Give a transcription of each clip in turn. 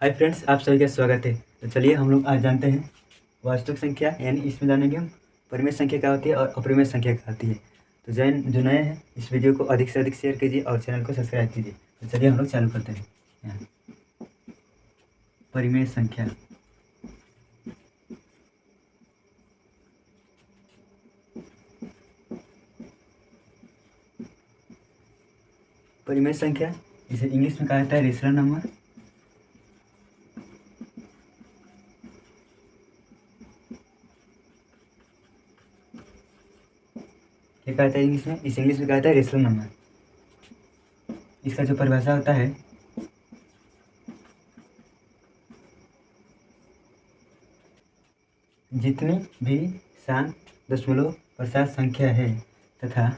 Hi friends, आप सभी का स्वागत है। तो चलिए हम लोग आज जानते हैं वास्तविक संख्या, यानी इसमें जानेंगे हम परिमेय संख्या क्या होती है और अपरिमेय संख्या क्या होती है। तो जो नए हैं इस वीडियो को अधिक से अधिक शेयर कीजिए और चैनल को सब्सक्राइब कीजिए। तो चलिए हम लोग चालू करते हैं। यहाँ परिमेय संख्या। परिमेय संख्या इसे इंग्लिश में कहा जाता है रेशनल नंबर। क्या कहता है इंग्लिश में? इसे इंग्लिश में कहा जाता है रेशनल नंबर। इसका जो परिभाषा होता है, जितनी भी शांत दशमलव प्रसार संख्या है तथा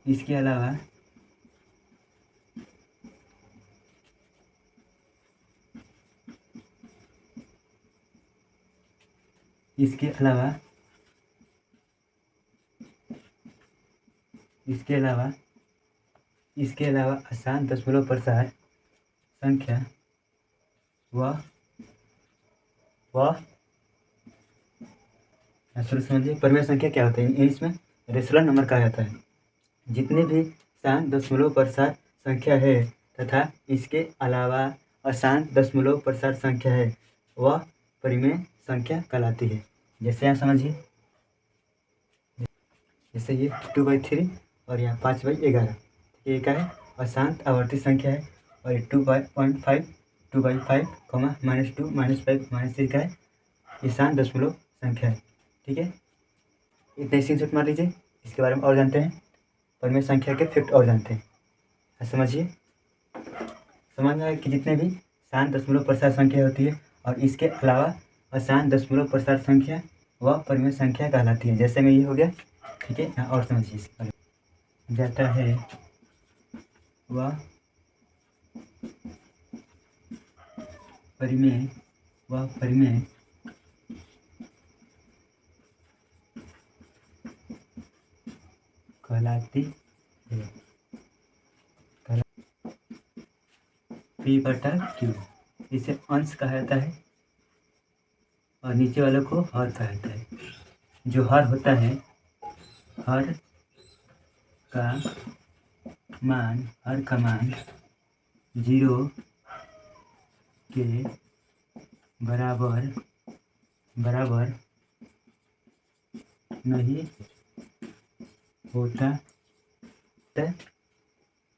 इसके अलावा इसके अलावा अशांत दशमलव प्रसार संख्या वह समझिए परिमेय संख्या क्या होता है। इसमें रेशनल नंबर कहा जाता है। जितने भी शांत दशमलव प्रसार संख्या है तथा इसके अलावा अशांत दशमलव प्रसार संख्या है वह परिमेय संख्या कहलाती है। जैसे यहाँ समझिए, जैसे ये 2/3 और यहाँ 5/11। ये क्या है? अशांत आवर्ती संख्या है। और ये 2/5 2/5 -2 -5 -3 का है, ये शांत दशमलव संख्या है। ठीक है, इतना स्क्रीनशॉट मार लीजिए। इसके बारे में और जानते हैं, परिमेय संख्या के फैक्ट और जानते हैं। समझिए, समझ में आया कि जितने भी शांत दशमलव प्रसार संख्या होती है और इसके अलावा अशांत दशमलव प्रसार संख्या वह परिमेय संख्या कहलाती है। जैसे में ये हो गया। ठीक है, यहाँ और समझिए इसके बारे में। जाता है वह परिमेय कहलाती है। P/Q इसे अंश कहा जाता है और नीचे वालों को हर कहा जाता है। जो हर होता है, हर का मान 0 के बराबर नहीं होता।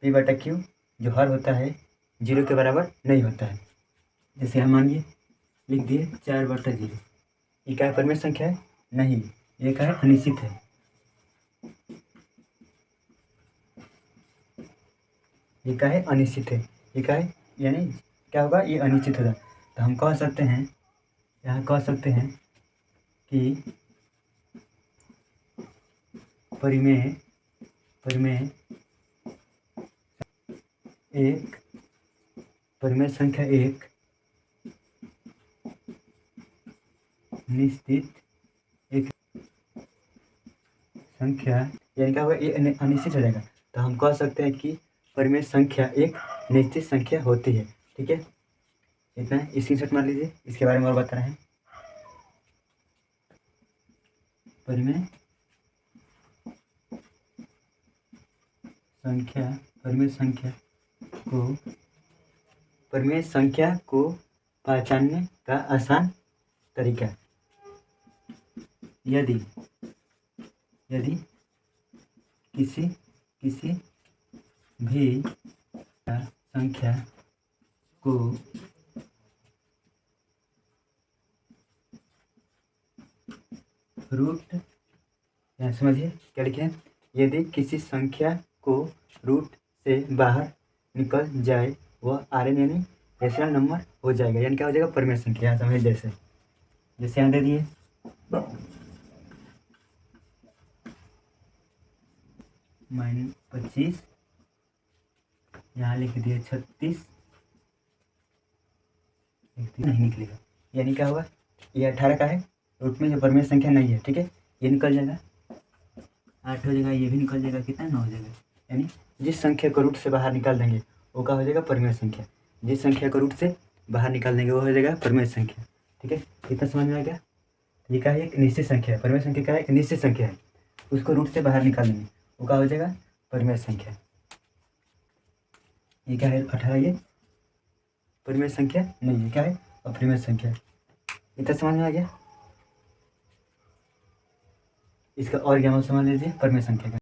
P/Q जो हर होता है 0 के बराबर नहीं होता है। जैसे हम मानिए लिख दिए 4/0। ये क्या परिमेय संख्या है? नहीं, ये क्या है? अनिश्चित है। ये क्या है? अनिश्चित है। ये क्या है? यानी क्या होगा? ये अनिश्चित होगा। तो हम कह सकते हैं, यहाँ कह सकते हैं कि परिमेय संख्या एक निश्चित एक संख्या, यानी क्या होगा? ये अनिश्चित हो जाएगा। तो हम कह सकते हैं कि परिमेय संख्या एक निश्चित संख्या होती है। ठीक है, इतना स्क्रीनशॉट मार लीजिए। इसके बारे में और बता रहे हैं। परिमेय संख्या को पहचानने का आसान तरीका, यदि किसी भी संख्या को रूट, यहाँ समझिए क्या लिखे हैं। यदि किसी संख्या को रूट से बाहर निकल जाए वह Rn यानी रेशनल नंबर हो जाएगा। यानी क्या हो जाएगा? परिमेय संख्या। यहाँ समझ, जैसे यहाँ दे दिए -25, यहाँ लिख दिए 36, नहीं निकलेगा। यानी क्या होगा? ये 18 का है, रूट में जो परिमेय संख्या नहीं है। ठीक है, ये निकल जाएगा, 8 हो जाएगा। ये भी निकल जाएगा, कितना? 9 हो जाएगा। यानी जिस संख्या को रूट से बाहर निकाल देंगे वो क्या हो जाएगा? परिमेय संख्या। जिस संख्या को रूट से बाहर निकाल देंगे वो हो जाएगा परिमेय संख्या। ठीक है, इतना समझ में आ गया। ये क्या है, एक निश्चित संख्या है। परिमेय संख्या क्या है, एक निश्चित संख्या है, उसको रूट से बाहर निकाल देंगे वो क्या हो जाएगा, परिमेय संख्या। ये क्या है 18, ये परिमेय संख्या नहीं, ये क्या है, अपरिमेय संख्या। इतना समझ में आ गया। इसका और क्या समझ लीजिए परिमेय संख्या का।